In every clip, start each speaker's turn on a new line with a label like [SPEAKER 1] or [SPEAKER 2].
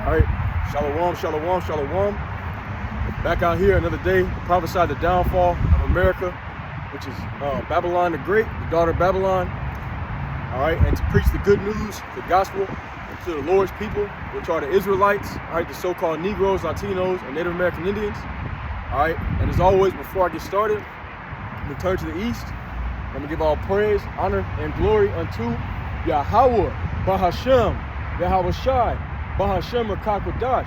[SPEAKER 1] All right, shalom, shalom, shalom. Back out here another day to prophesy the downfall of America, which is Babylon the Great, the daughter of Babylon. All right, and to preach the good news, the gospel, to the Lord's people, which are the Israelites, all right, the so-called Negroes, Latinos, and Native American Indians. All right, and as always, before I get started, I'm gonna turn to the east. I'm gonna give all praise, honor, and glory unto Yahweh, Bahashem, Yahweh Shai, Bahashem Rakakwadash.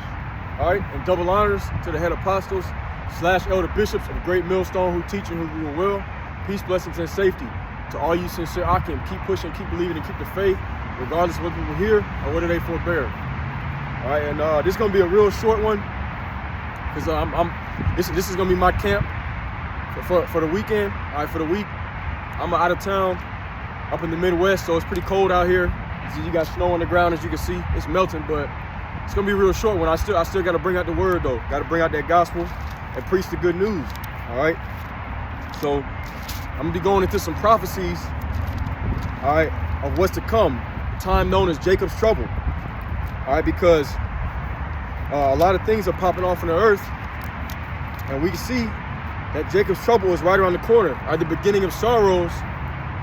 [SPEAKER 1] All right, and double honors to the head apostles / elder bishops of the great millstone who teach and who rule well. Peace, blessings, and safety to all you sincere Akim. Keep pushing, keep believing, and keep the faith, regardless of what people hear or whether they forbear. All right, and this is gonna be a real short one because this is gonna be my camp for the weekend. All right, for the week. I'm out of town, up in the Midwest, so it's pretty cold out here. You got snow on the ground, as you can see. It's melting, but it's gonna be a real short one. I still got to bring out the word though. Got to bring out that gospel and preach the good news. All right. So I'm gonna be going into some prophecies, all right, of what's to come. A time known as Jacob's trouble. All right, because a lot of things are popping off in the earth, and we can see that Jacob's trouble is right around the corner. All right, the beginning of sorrows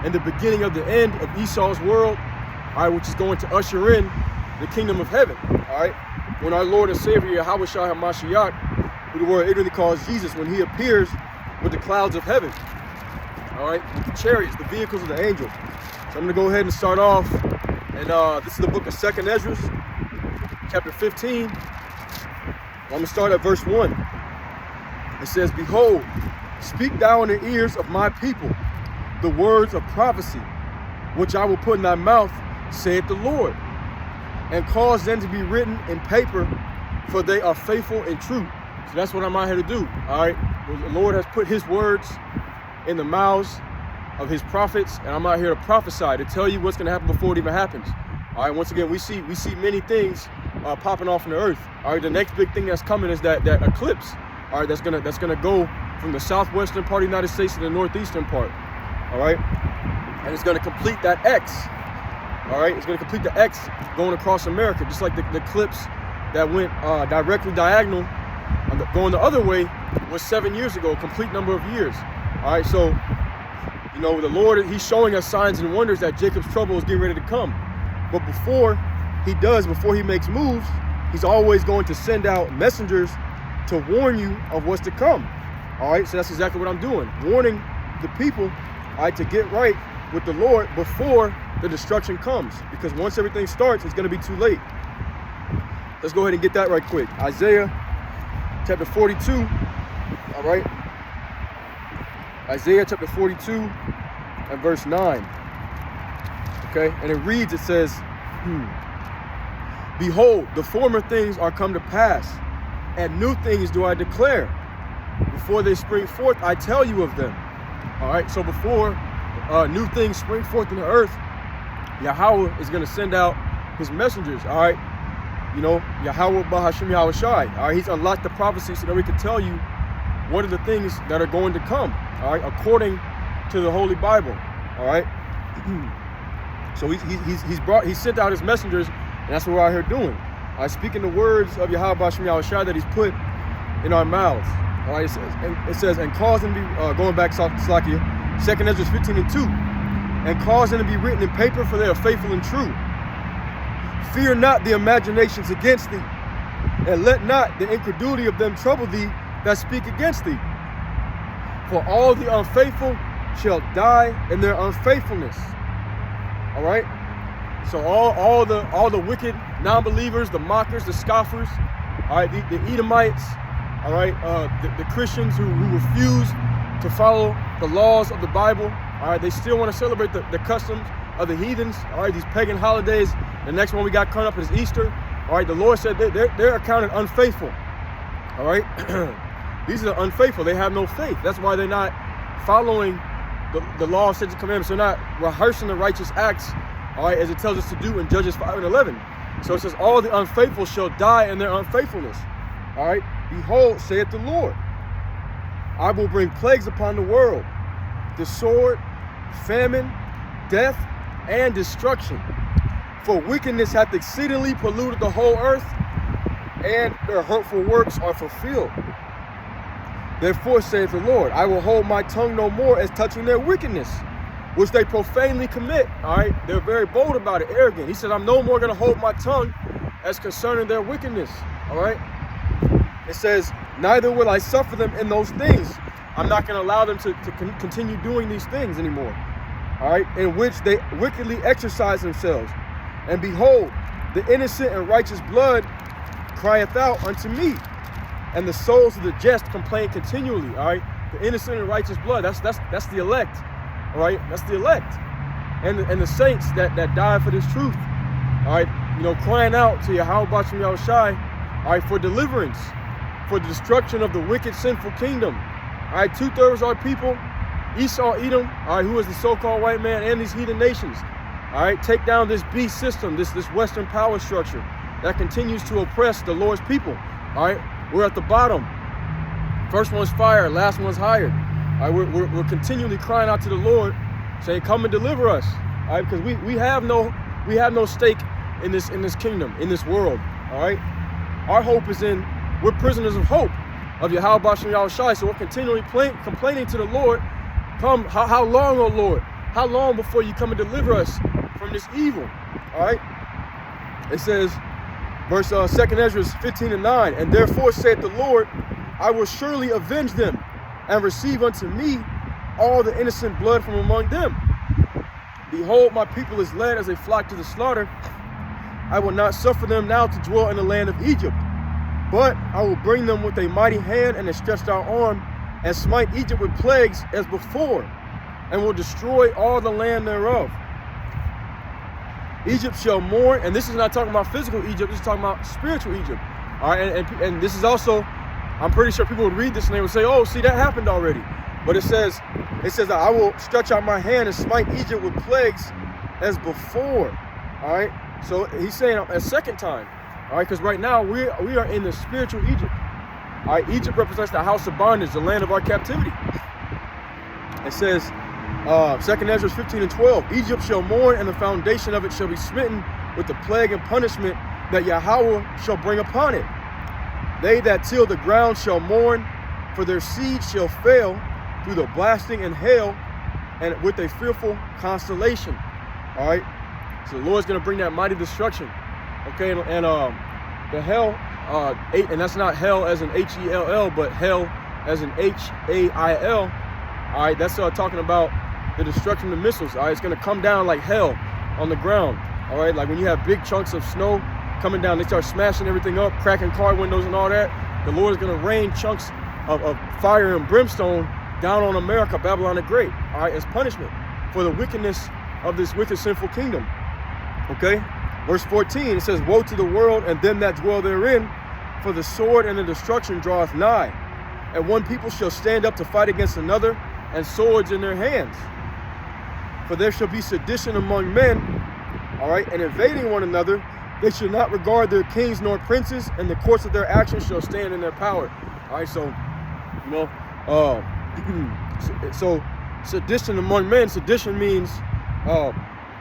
[SPEAKER 1] and the beginning of the end of Esau's world. All right, which is going to usher in the kingdom of heaven. All right, when our Lord and Savior Yahweh Shai HaMashiach, who the world ignorantly calls Jesus, when he appears with the clouds of heaven, all right, with the chariots, the vehicles of the angels. So I'm gonna go ahead and start off, and this is the book of 2nd Ezra, chapter 15. I'm gonna start at verse 1. It says, "Behold, speak thou in the ears of my people the words of prophecy, which I will put in thy mouth, saith the Lord, and cause them to be written in paper, for they are faithful and true." So that's what I'm out here to do. All right, the Lord has put his words in the mouths of his prophets, and I'm out here to prophesy, to tell you what's going to happen before it even happens. All right, once again, we see many things popping off in the earth. All right, the next big thing that's coming is that eclipse. All right, that's gonna go from the southwestern part of the United States to the northeastern part. All right, and it's gonna complete that X. All right, it's gonna complete the X going across America, just like the eclipse that went directly diagonal, going the other way, was 7 years ago, a complete number of years. All right, so you know the Lord, he's showing us signs and wonders that Jacob's trouble is getting ready to come. But before he makes moves, he's always going to send out messengers to warn you of what's to come. All right, so that's exactly what I'm doing, warning the people, all right, to get right with the Lord before the destruction comes, because once everything starts, it's going to be too late. Let's go ahead and get that right quick. Isaiah chapter 42. All right, Isaiah chapter 42 and verse 9. Okay, and it reads, it says, "Behold, the former things are come to pass, and new things do I declare. Before they spring forth, I tell you of them." All right, so before new things spring forth in the earth, Yahweh is going to send out his messengers. All right, you know, Yahweh Bahashem Yahweh Shai. All right, he's unlocked the prophecy so that we can tell you what are the things that are going to come. All right, according to the Holy Bible. All right, so he sent out his messengers, and that's what we're out here doing. All right, speaking the words of Yahweh Bahashem Yahweh Shai that he's put in our mouths. All right, it says, and cause them to be, going back, Slakia, 2nd Ezra 15 and 2, and cause them to be written in paper, for they are faithful and true. Fear not the imaginations against thee, and let not the incredulity of them trouble thee that speak against thee. For all the unfaithful shall die in their unfaithfulness. All right, so all the wicked non-believers, the mockers, the scoffers, all right, the Edomites, all right, the Christians who refuse to follow the laws of the Bible, all right, they still want to celebrate the customs of the heathens, all right, these pagan holidays. The next one we got coming up is Easter. All right, the Lord said they're accounted unfaithful. All right, these are the unfaithful. They have no faith. That's why they're not following the law, statutes, and commandments. They're not rehearsing the righteous acts, all right, as it tells us to do in Judges 5 and 11. So it says, all the unfaithful shall die in their unfaithfulness. All right, behold, saith the Lord, I will bring plagues upon the world, the sword, famine, death, and destruction. For wickedness hath exceedingly polluted the whole earth, and their hurtful works are fulfilled. Therefore saith the Lord, I will hold my tongue no more as touching their wickedness, which they profanely commit. All right, they're very bold about it, arrogant. He said, I'm no more going to hold my tongue as concerning their wickedness. All right, it says, neither will I suffer them in those things. I'm not going to allow them to continue doing these things anymore. All right, in which they wickedly exercise themselves. And behold, the innocent and righteous blood crieth out unto me, and the souls of the just complain continually. All right, the innocent and righteous blood, that's the elect. All right, that's the elect, and the saints that died for this truth. All right, you know, crying out to Yahweh Bashim Yahushai, all right, for deliverance, for the destruction of the wicked, sinful kingdom. All right, 2/3 of our people, Esau, Edom, all right, who is the so-called white man, and these heathen nations. All right, take down this beast system, this Western power structure that continues to oppress the Lord's people. All right, we're at the bottom. First one's fire, last one's higher. All right, we're continually crying out to the Lord, saying, "Come and deliver us." All right, because we have no stake in this kingdom, in this world. All right, our hope is in, we're prisoners of hope of Yahweh Bashim Yahushai. So we're continually complaining to the Lord, "Come, how long, O Lord? How long before you come and deliver us from this evil?" All right, it says, verse 2 Ezra 15:9, and therefore saith the Lord, I will surely avenge them, and receive unto me all the innocent blood from among them. Behold, my people is led as a flock to the slaughter. I will not suffer them now to dwell in the land of Egypt, but I will bring them with a mighty hand and a stretched out arm, and smite Egypt with plagues as before, and will destroy all the land thereof. Egypt shall mourn, and this is not talking about physical Egypt, this is talking about spiritual Egypt. All right, and this is also, I'm pretty sure people would read this and they would say, "Oh, see, that happened already." But it says that I will stretch out my hand and smite Egypt with plagues as before. All right, so he's saying a second time. All right, because right now we are in the spiritual Egypt. All right, Egypt represents the house of bondage, the land of our captivity. It says, 2 Ezra 15:12, Egypt shall mourn, and the foundation of it shall be smitten with the plague and punishment that Yahweh shall bring upon it. They that till the ground shall mourn, for their seed shall fail through the blasting and hail, and with a fearful constellation. All right, so the Lord's going to bring that mighty destruction. Okay, and the hell, and that's not hell as in H-E-L-L, but hell as in H-A-I-L. All right, that's talking about the destruction of missiles. All right, it's going to come down like hell on the ground. All right, like when you have big chunks of snow coming down, they start smashing everything up, cracking car windows and all that. The Lord is going to rain chunks of fire and brimstone down on America, Babylon the Great. All right, as punishment for the wickedness of this wicked, sinful kingdom. Okay, verse 14, it says, woe to the world and them that dwell therein, for the sword and the destruction draweth nigh. And one people shall stand up to fight against another, and swords in their hands. For there shall be sedition among men, all right, and invading one another. They shall not regard their kings nor princes, and the course of their actions shall stand in their power. All right, so, you know, so sedition among men, sedition means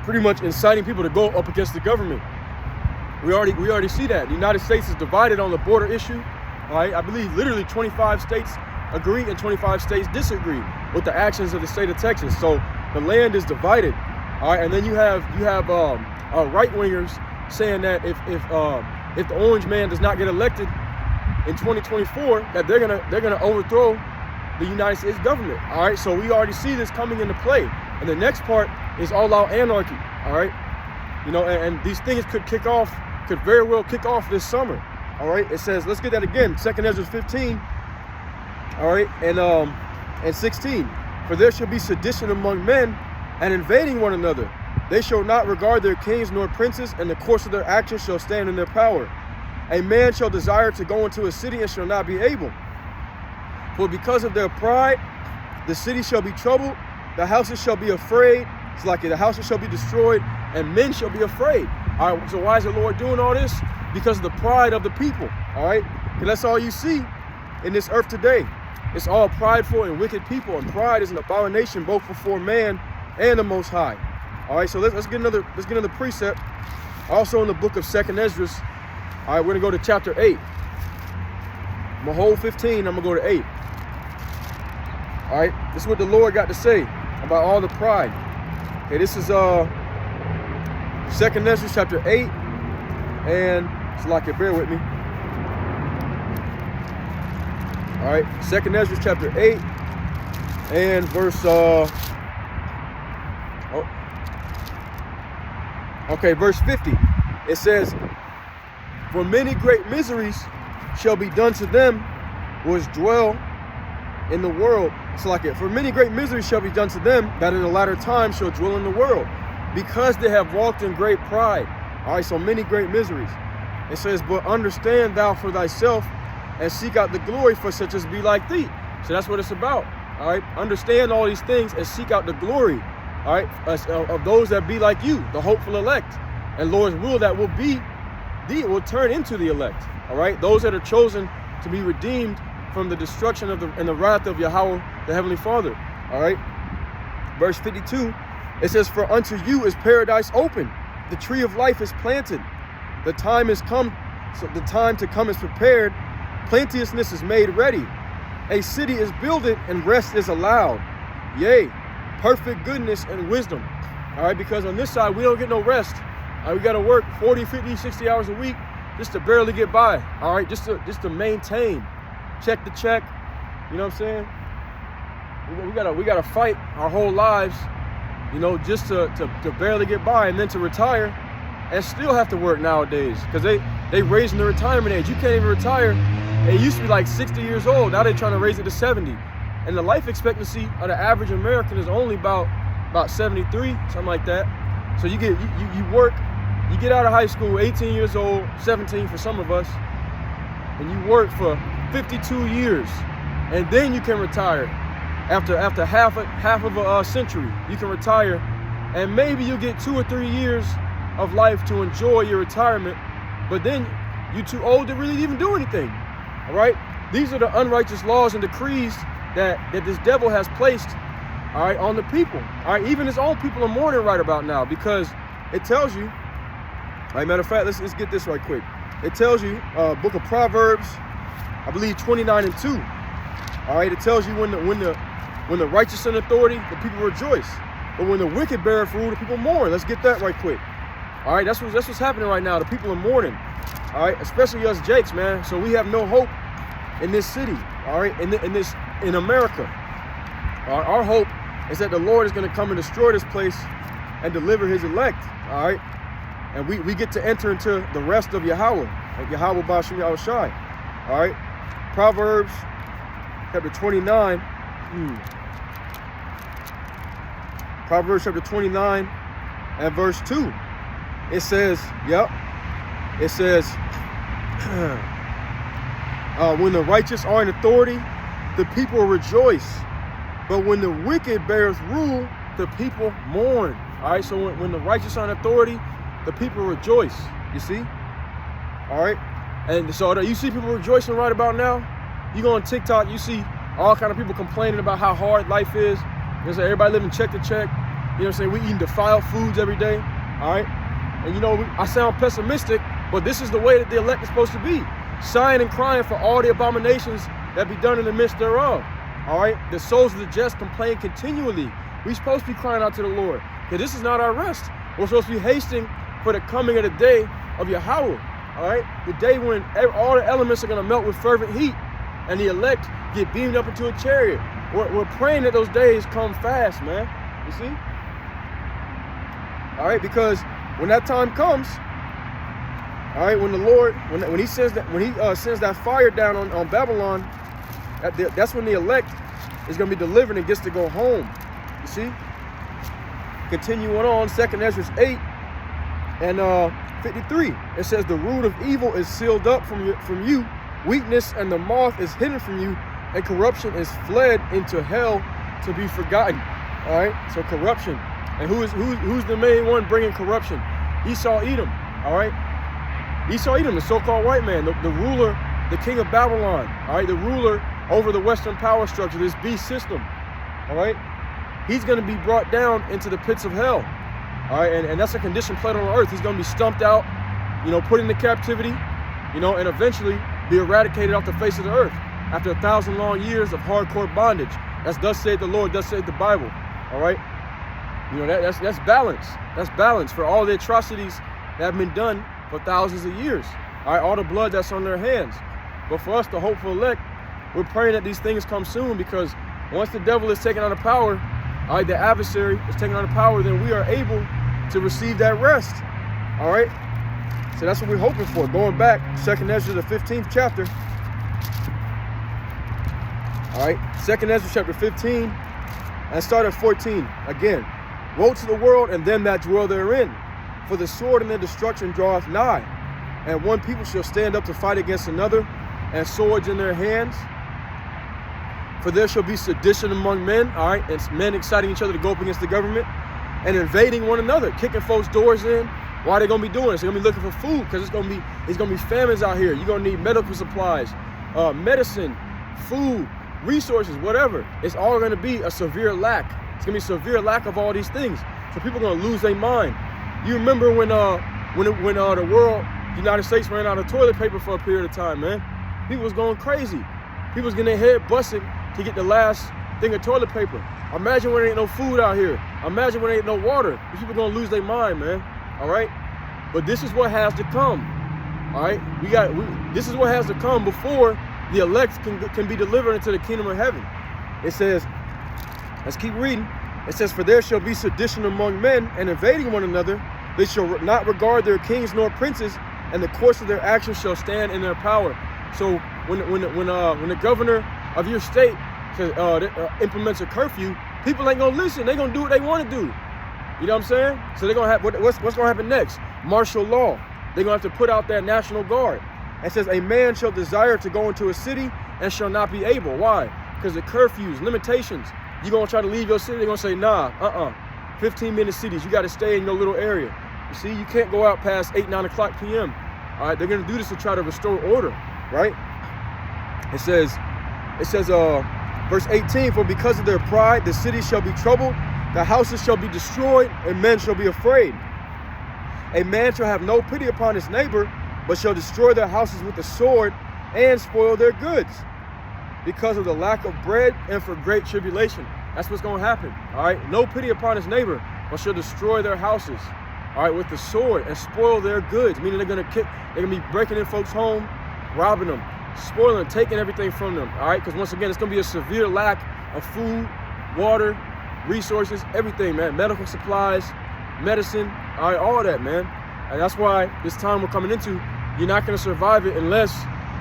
[SPEAKER 1] pretty much inciting people to go up against the government. We already see that. The United States is divided on the border issue. All right, I believe literally 25 states agree and 25 states disagree with the actions of the state of Texas. So the land is divided. All right, and then you have right-wingers saying that if the orange man does not get elected in 2024, that they're gonna overthrow the United States government. All right, so we already see this coming into play. And the next part is all-out anarchy. All right, you know, and these things could very well kick off this summer. All right, it says, let's get that again, 2 Ezra 15. All right, and 16. For there shall be sedition among men, and invading one another. They shall not regard their kings nor princes, and the course of their actions shall stand in their power. A man shall desire to go into a city and shall not be able. For because of their pride, the city shall be troubled, the houses shall be afraid. It's like the houses shall be destroyed, and men shall be afraid. All right, so why is the Lord doing all this? Because of the pride of the people. All right, because that's all you see in this earth today. It's all prideful and wicked people, and pride is an abomination both before man and the Most High. All right, so let's get another precept. Also in the book of 2 Ezra. All right, we're gonna go to chapter 8. I'm going to hold 15. I'm going to go to 8. All right. This is what the Lord got to say about all the pride. Okay, this is 2nd Ezra chapter 8. And it's like it, bear with me. All right. 2nd Ezra chapter 8 and verse verse 50. It says, for many great miseries shall be done to them which dwell in the world. It's like it. For many great miseries shall be done to them that in the latter time shall dwell in the world, because they have walked in great pride. All right, so many great miseries. It says, but understand thou for thyself, and seek out the glory for such as be like thee. So that's what it's about. All right, understand all these things and seek out the glory. All right, of those that be like you, the hopeful elect, and Lord's will that will be, will turn into the elect. All right, those that are chosen to be redeemed from the destruction of and the wrath of Yahweh, the Heavenly Father. All right, verse 52, it says, for unto you is paradise open, the tree of life is planted, the time is come, so the time to come is prepared, plenteousness is made ready, a city is builded and rest is allowed, yea, perfect goodness and wisdom. All right, because on this side we don't get no rest. All right, we got to work 40, 50, 60 hours a week just to barely get by. All right, just to maintain, check the check. You know what I'm saying? We gotta fight our whole lives, you know, just to barely get by, and then to retire and still have to work nowadays, because they raising the retirement age. You can't even retire. It used to be like 60 years old. Now they're trying to raise it to 70. And the life expectancy of the average American is only about 73, something like that. So you work, you get out of high school, 18 years old, 17 for some of us, and you work for 52 years, and then you can retire. After half of a century, you can retire, and maybe you get 2 or 3 years of life to enjoy your retirement, but then you're too old to really even do anything. All right, these are the unrighteous laws and decrees that this devil has placed, all right, on the people. All right, even his own people are mourning right about now, because it tells you. All right, matter of fact, let's get this right quick. It tells you, book of Proverbs, I believe 29 and 2. All right, it tells you when the righteous in authority, the people rejoice, but when the wicked beareth rule, the people mourn. Let's get that right quick. All right, that's what's happening right now. The people are mourning. All right, especially us Jakes, man. So we have no hope in this city. All right, in America. Our hope is that the Lord is going to come and destroy this place and deliver His elect. All right, and we get to enter into the rest of Yahweh, like Yahweh Bashim Yahushai. All right, Proverbs chapter 29. Proverbs chapter 29 and verse 2. It says, it says, when the righteous are in authority, the people rejoice. But when the wicked bears rule, the people mourn. All right, so when the righteous are in authority, the people rejoice. You see? All right, and so you see people rejoicing right about now. You go on TikTok, you see all kind of people complaining about how hard life is. You know, everybody living check to check. You know what I'm saying? We eating defiled foods every day. All right. And you know, I sound pessimistic, but this is the way that the elect is supposed to be. Sighing and crying for all the abominations that be done in the midst thereof. All right. The souls of the just complain continually. We're supposed to be crying out to the Lord, because this is not our rest. We're supposed to be hasting for the coming of the day of Yahweh. All right. The day when all the elements are going to melt with fervent heat, and the elect get beamed up into a chariot. We're praying that those days come fast, man. You see? All right, because when that time comes, all right, when the Lord, when He sends that fire down on Babylon, that's when the elect is going to be delivered and gets to go home. You see? Continuing on, 2nd Ezra 8 and 53. It says, the root of evil is sealed up from you. Weakness and the moth is hidden from you, and corruption is fled into hell to be forgotten. All right, so corruption. And who's the main one bringing corruption? Esau Edom. All right, Esau Edom, the so-called white man, the ruler, the king of Babylon. All right, the ruler over the Western power structure, this beast system. All right, he's going to be brought down into the pits of hell. All right, and that's a condition placed on earth. He's going to be stumped out, you know, put into captivity, you know, and eventually be eradicated off the face of the earth after 1,000 long years of hardcore bondage. That's thus saith the Lord, thus saith the Bible. All right? You know, that's balance. That's balance for all the atrocities that have been done for thousands of years. All right, all the blood that's on their hands. But for us, the hopeful elect, we're praying that these things come soon, because once the devil is taken out of power, all right, the adversary is taken out of power, then we are able to receive that rest. All right? So that's what we're hoping for. Going back, 2nd Ezra, the 15th chapter. All right, 2nd Ezra chapter 15, and start at 14. Again, woe to the world and them that dwell therein, for the sword and their destruction draweth nigh. And one people shall stand up to fight against another, and swords in their hands. For there shall be sedition among men, all right, and men exciting each other to go up against the government, and invading one another, kicking folks' doors in. Why are they gonna be doing this? They're gonna be looking for food, because it's gonna be famines out here. You're gonna need medical supplies, medicine, food, resources, whatever. It's all gonna be a severe lack. It's gonna be a severe lack of all these things. So people are gonna lose their mind. You remember when the world, United States, ran out of toilet paper for a period of time, man. People was going crazy. People was getting their head busted to get the last thing of toilet paper. Imagine when there ain't no food out here. Imagine when there ain't no water. These people gonna lose their mind, man. All right? But this is what has to come. All right? This is what has to come before the elect can be delivered into the kingdom of heaven. It says, let's keep reading. It says, for there shall be sedition among men, and invading one another. They shall not regard their kings nor princes, and the course of their actions shall stand in their power. So when the governor of your state implements a curfew, people ain't gonna listen. They gonna do what they want to do. You know what I'm saying? So they're gonna have what's gonna happen next? Martial law. They're gonna have to put out that National Guard. It says, a man shall desire to go into a city and shall not be able. Why? Because the curfews, limitations. You gonna try to leave your city, they're gonna say, nah, 15-minute cities. You gotta stay in your little area. You see, you can't go out past 8, 9 o'clock p.m. All right, they're gonna do this to try to restore order, right? It says, verse 18, for because of their pride, the city shall be troubled, the houses shall be destroyed, and men shall be afraid. A man shall have no pity upon his neighbor, but shall destroy their houses with the sword and spoil their goods because of the lack of bread and for great tribulation. That's what's going to happen. All right. No pity upon his neighbor, but shall destroy their houses. All right. With the sword and spoil their goods, meaning they're going to be breaking in folks' home, robbing them, spoiling them, taking everything from them. All right. Because once again, it's going to be a severe lack of food, water, resources, everything, man. Medical supplies, medicine, all right, all of that, man. And that's why this time we're coming into, you're not going to survive it unless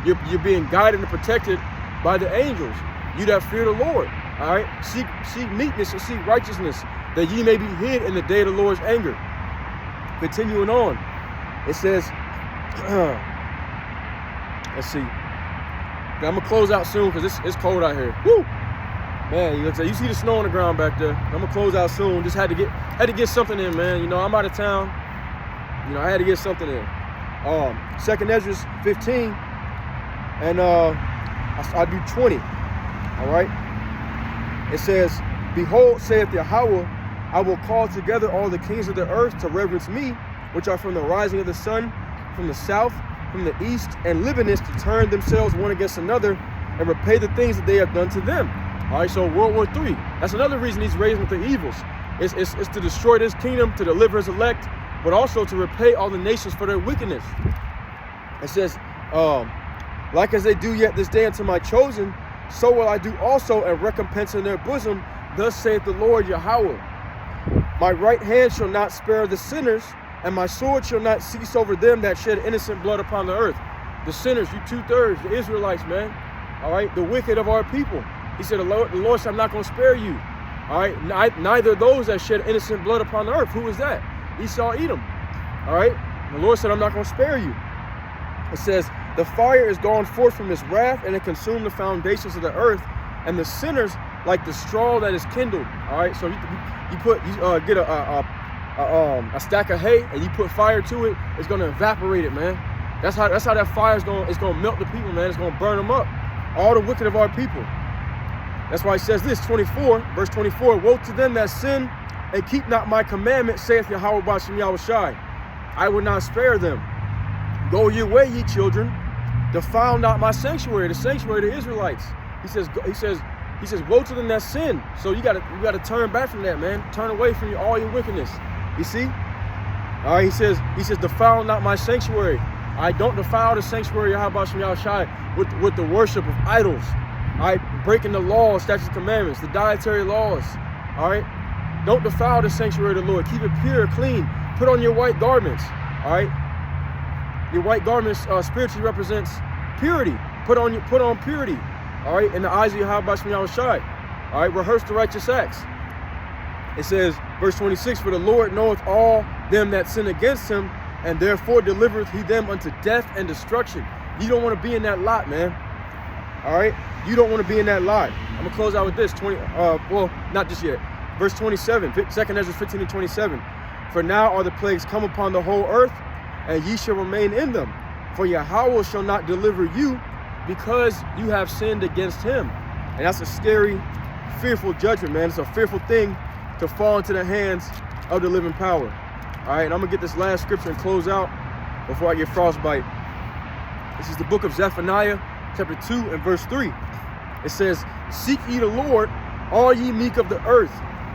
[SPEAKER 1] you're being guided and protected by the angels. You that fear the Lord, all right? Seek meekness and seek righteousness, that ye may be hid in the day of the Lord's anger. Continuing on, it says, let's see. Now, I'm going to close out soon because it's cold out here. Woo! Man, you see the snow on the ground back there. I'm going to close out soon. Just had to get something in, man. You know, I'm out of town. You know, I had to get something in. 2nd Ezra 15, and I do 20. All right. It says, behold, saith Yahweh, I will call together all the kings of the earth to reverence me, which are from the rising of the sun, from the south, from the east, and livingest, to turn themselves one against another and repay the things that they have done to them. All right, so World War III. That's another reason he's raising up the evils. It's to destroy this kingdom, to deliver his elect, but also to repay all the nations for their wickedness. It says, like as they do yet this day unto my chosen, so will I do also, and recompense in their bosom. Thus saith the Lord Yahweh. My right hand shall not spare the sinners, and my sword shall not cease over them that shed innocent blood upon the earth. The sinners, you 2/3, the Israelites, man. All right, the wicked of our people. He said, the Lord said, I'm not going to spare you. All right, neither those that shed innocent blood upon the earth. Who is that? Esau, Edom. All right, the Lord said, I'm not going to spare you. It says, the fire is gone forth from his wrath, and it consumed the foundations of the earth, and the sinners like the straw that is kindled. All right, so you get a stack of hay and you put fire to it, it's going to evaporate it, man. That's how that fire is going to melt the people, man. It's going to burn them up. All the wicked of our people. That's why it says this, 24, verse 24, woe to them that sin and keep not my commandment, saith Yahweh B'Shem Yahushai. I will not spare them. Go your way, ye children, defile not my sanctuary, the sanctuary of the Israelites. He says, woe to them that sin. So you gotta turn back from that, man. Turn away from all your wickedness. You see? All right, he says, defile not my sanctuary. I don't defile the sanctuary of Yahawashi with the worship of idols. All right, breaking the laws, statutes, commandments, the dietary laws. All right, don't defile the sanctuary of the Lord. Keep it pure, clean. Put on your white garments. All right, your white garments spiritually represents purity. Put on purity. All right, in the eyes of Yahawashi. All right, rehearse the righteous acts. It says, verse 26, for the Lord knoweth all them that sin against him, and therefore delivereth he them unto death and destruction. You don't want to be in that lot, man. All right? You don't want to be in that lot. I'm going to close out with this. Well, not just yet. Verse 27, 2nd Ezra 15 and 27. For now are the plagues come upon the whole earth, and ye shall remain in them. For Yahweh shall not deliver you, because you have sinned against him. And that's a scary, fearful judgment, man. It's a fearful thing to fall into the hands of the living power. All right, and I'm going to get this last scripture and close out before I get frostbite. This is the book of Zephaniah, chapter 2 and verse 3. It says, seek ye the Lord, all ye meek of the earth,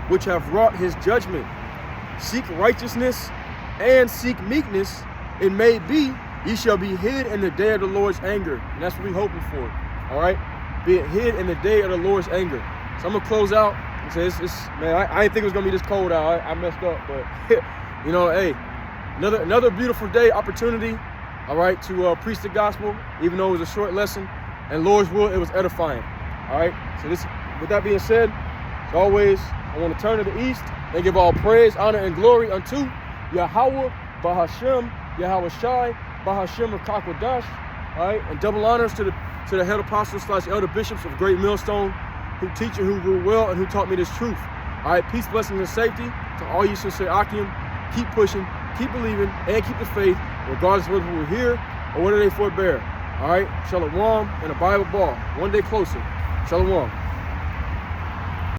[SPEAKER 1] which have wrought his judgment. Seek righteousness and seek meekness. It may be ye shall be hid in the day of the Lord's anger. And that's what we're hoping for. All right, be hid in the day of the Lord's anger. So I'm going to close out and say, man, I didn't think it was going to be this cold out. I messed up, but you know, hey, another beautiful day, opportunity, all right, to preach the gospel, even though it was a short lesson. And Lord's will, it was edifying. All right, so with that being said, as always, I want to turn to the east and give all praise, honor, and glory unto Yahweh, Bahashem, Yahweh Shai, Bahashem Rakakwadash, all right, and double honors to the head apostles / elder bishops of Great Millstone, who teach and who rule well and who taught me this truth. All right, peace, blessings, and safety to all you sincere Akim. Keep pushing, keep believing, and keep the faith, regardless of whether we're here or whether they forbear. All right, Shalom and a Bible ball. One day closer. Shalom.